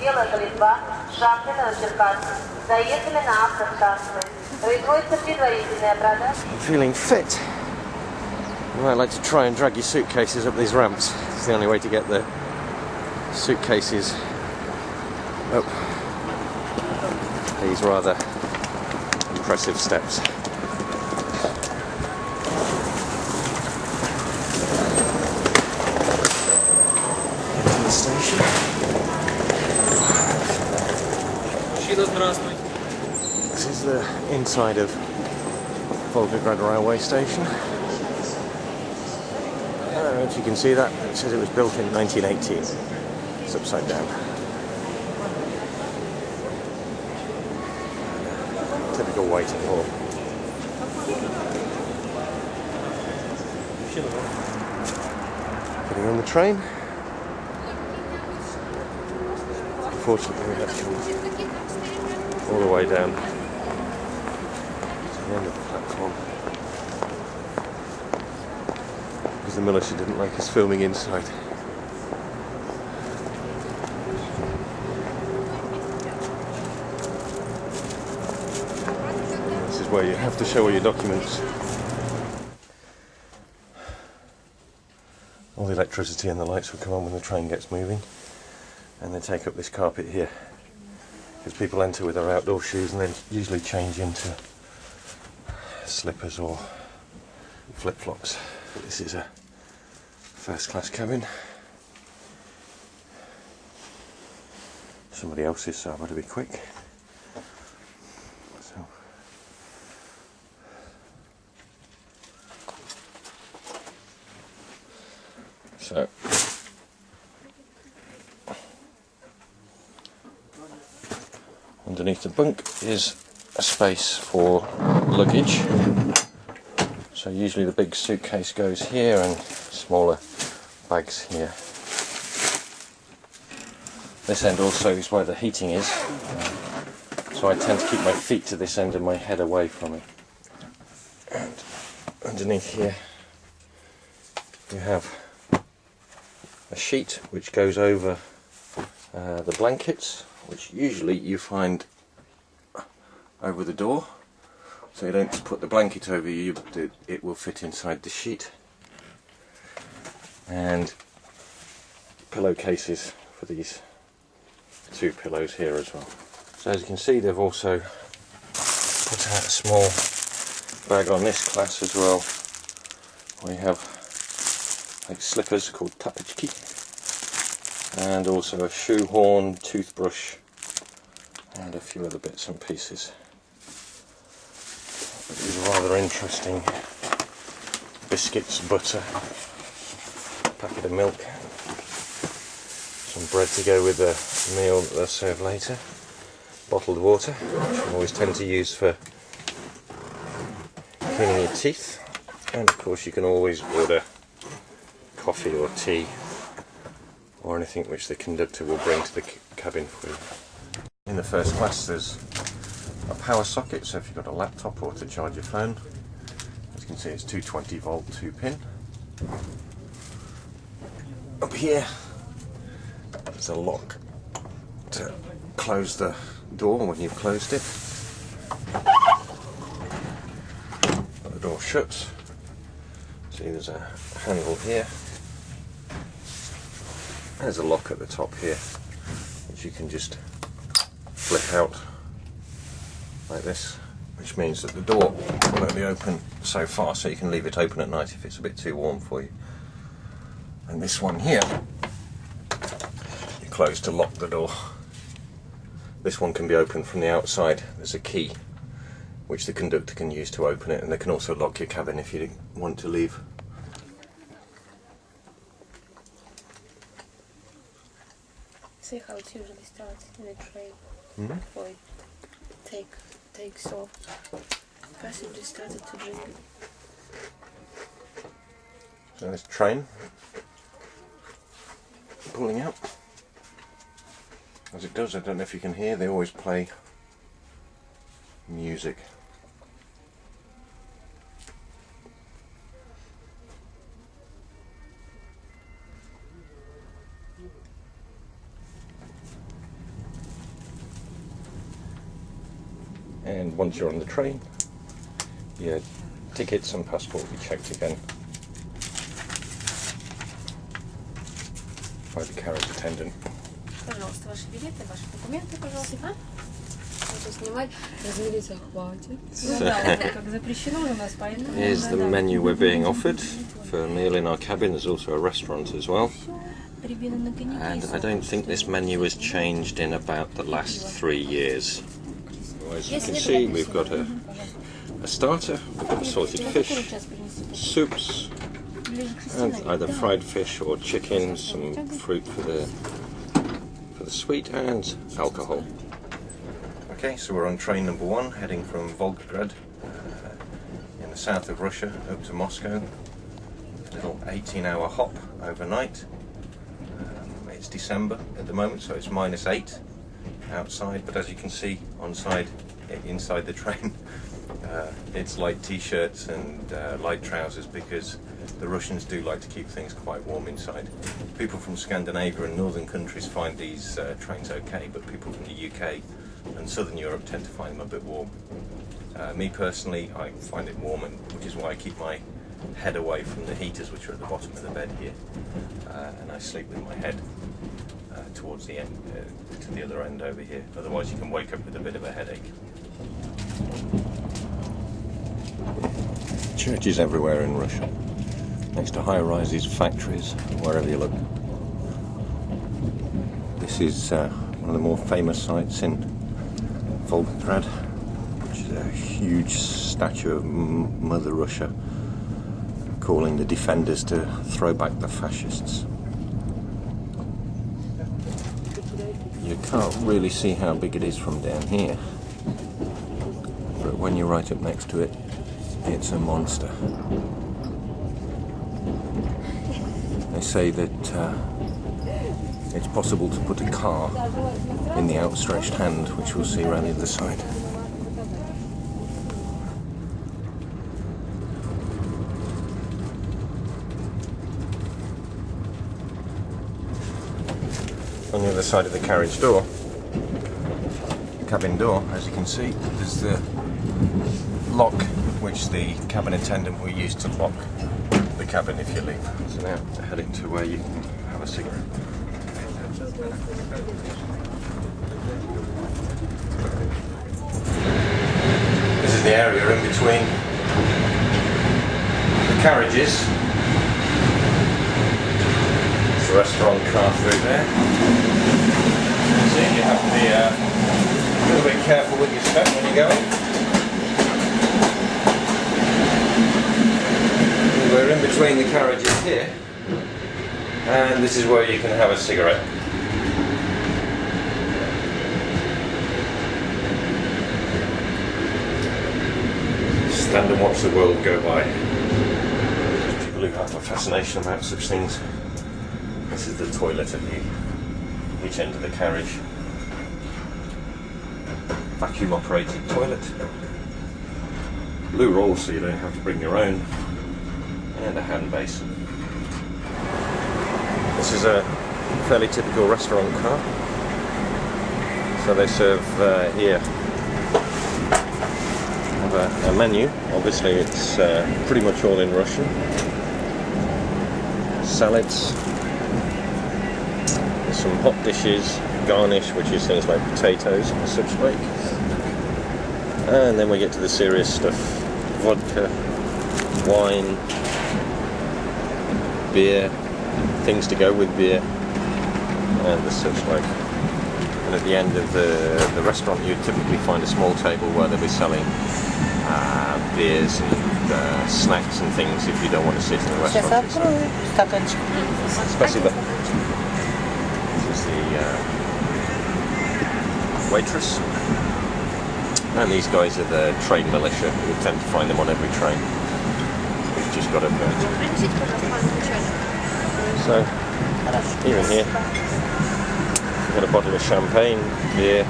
пределах Литва, шахты Новочеркасск заехали на автостанцию. Производится предварительная продажа. Feeling fit? You might like to try and drag your suitcases up these ramps. It's the only way to get the suitcases up these rather impressive steps. Into the station. This is the inside of Volgograd railway station. I don't know if you can see that. It says it was built in 1918. It's upside down. Typical waiting hall. Getting on the train. Unfortunately, we have to come all the way down to the end of the platform because the militia didn't like us filming inside. This is where you have to show all your documents. All the electricity and the lights will come on when the train gets moving, and they take up this carpet here because people enter with their outdoor shoes and then usually change into slippers or flip-flops. This is a first-class cabin. Somebody else's, so I've got to be quick. So underneath the bunk is a space for luggage. So usually the big suitcase goes here and smaller bags here. This end also is where the heating is, so I tend to keep my feet to this end and my head away from it. And underneath here you have a sheet which goes over the blankets, which usually you find over the door, so you don't just put the blanket over you, but it will fit inside the sheet. And pillowcases for these two pillows here as well. So as you can see, they've also put out a small bag on this class as well, where you have like slippers called tapachki, and also a shoehorn, toothbrush, and a few other bits and pieces. These are rather interesting: biscuits, butter, a packet of milk, some bread to go with the meal that they'll serve later, bottled water, which you always tend to use for cleaning your teeth, and of course you can always order coffee or tea or anything which the conductor will bring to the cabin for you. In the first class there's a power socket, so if you've got a laptop or to charge your phone. As you can see, it's 220 volt 2-pin. Up here there's a lock to close the door when you've closed it. The door shuts. See, there's a handle here. There's a lock at the top here, which you can just flip out like this, which means that the door will only open so far, so you can leave it open at night if it's a bit too warm for you. And this one here, you close to lock the door. This one can be opened from the outside. There's a key which the conductor can use to open it, and they can also lock your cabin if you want to leave. See how it usually starts in a train before it takes off. Passengers started to drink it. So this train pulling out. As it does, I don't know if you can hear, they always play music. and once you're on the train, your tickets and passport will be checked again by the carriage attendant. Пожалуйста, ваши билеты, ваши документы, пожалуйста. Это снимать, развернуться хватит. Ну да, вот как запрещено у нас, поэтому... Here's the menu we're being offered for a meal in our cabin. There's also a restaurant as well. And I don't think this menu has changed in about the last 3 years. As you can see, we've got a starter, we've got assorted fish, soups, and either fried fish or chicken, some fruit for the sweet, and alcohol. Okay, so we're on train number 1, heading from Volgograd in the south of Russia up to Moscow. A little 18-hour hop overnight. It's December at the moment, so it's -8 outside, but as you can see inside the train, it's light t-shirts and light trousers, because the Russians do like to keep things quite warm inside. People from Scandinavia and northern countries find these trains okay, but people from the UK and southern Europe tend to find them a bit warm. Me personally, I find it warm, which is why I keep my head away from the heaters, which are at the bottom of the bed here, and I sleep with my head towards the end, to the other end over here. Otherwise you can wake up with a bit of a headache. Churches everywhere in Russia, next to high-rises, factories, wherever you look. This is one of the more famous sites in Volgograd, which is a huge statue of Mother Russia calling the defenders to throw back the fascists. You can't really see how big it is from down here, but when you're right up next to it, it's a monster. They say that it's possible to put a car in the outstretched hand, which we'll see around the other side. On the other side of the carriage door, cabin door, as you can see, there's the lock which the cabin attendant will use to lock the cabin if you leave. So now heading to where you can have a cigarette. This is the area in between the carriages. There's the restaurant car through there. So you have to be a little bit careful with your step when you're going. We're in between the carriages here, and this is where you can have a cigarette. Stand and watch the world go by. People who have a fascination about such things. This is the toilet at each end of the carriage. Vacuum operated toilet. Blue roll so you don't have to bring your own. And a hand basin. This is a fairly typical restaurant car. So they serve here. Have a menu. Obviously it's pretty much all in Russian. Salads. There's some hot dishes, garnish, which is things like potatoes and such like. And then we get to the serious stuff. Vodka, wine, beer, things to go with beer, and the such like. And at the end of the restaurant you typically find a small table where they'll be selling beers and snacks and things if you don't want to sit in the restaurant. Спасибо. This is the waitress. And these guys are the train militia. You tend to find them on every train. We've just got a bird. So, even here, we've got a bottle of champagne, beer,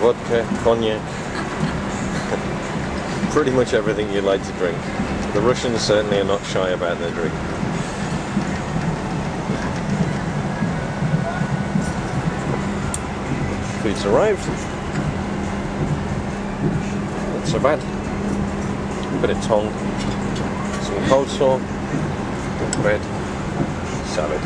vodka, cognac, pretty much everything you'd like to drink. The Russians certainly are not shy about their drink. Food's arrived. so bad. A bit of tongue, some coleslaw, bread, salad.